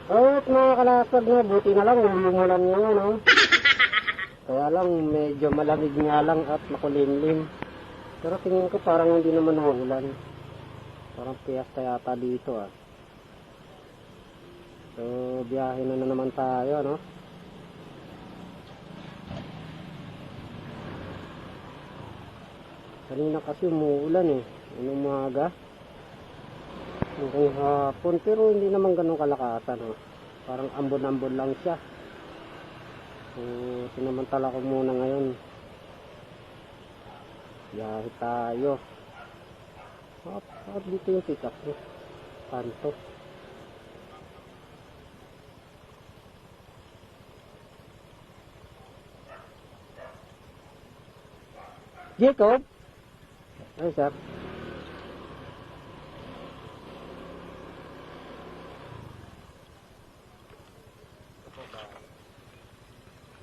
At mga kalasag na, buti na lang, umulan ngayon, no? Kaya lang, medyo malamig nga lang at makulimlim. Pero tingin ko parang hindi naman uulan. Parang piyesta yata dito, ah. So, biyahe na naman tayo, no? Kanina kasi umuulan, eh. Anong umaga? Hanggang hapon, pero hindi naman ganun kalakasan, no? Parang ambon-ambon lang siya. So, sinamantala ko muna ngayon. Biyahe tayo. At dito yung pick up, no? Kanto. Jacob? Ay, sir.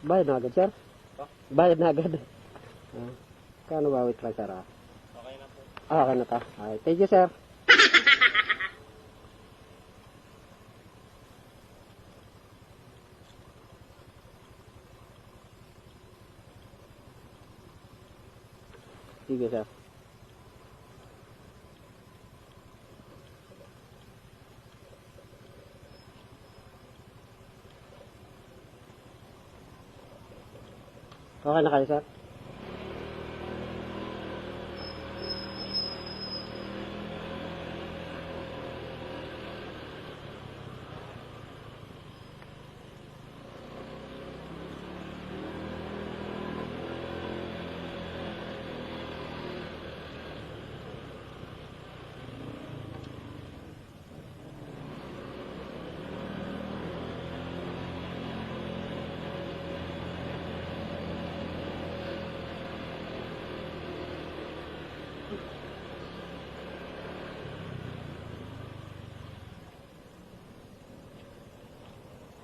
Bayad na agad, sir? Bayad na agad. Kano ba? Wait lang, sir, ah? Okay na po. Okay na ta. Okay. Thank you, sir. Sige, sir. Okay na kayo, sir?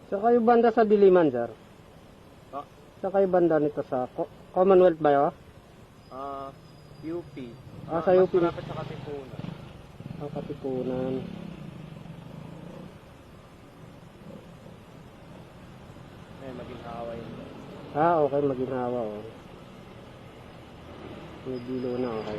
So kayo banda sa Diliman, sir? Sa kayo banda nito sa Commonwealth ba yun? UP. Sa UP. Mas malapit sa Katipunan. Ang Katipunan. Maginhawa yun. Okay, maginhawa, oh. May dilo na, okay.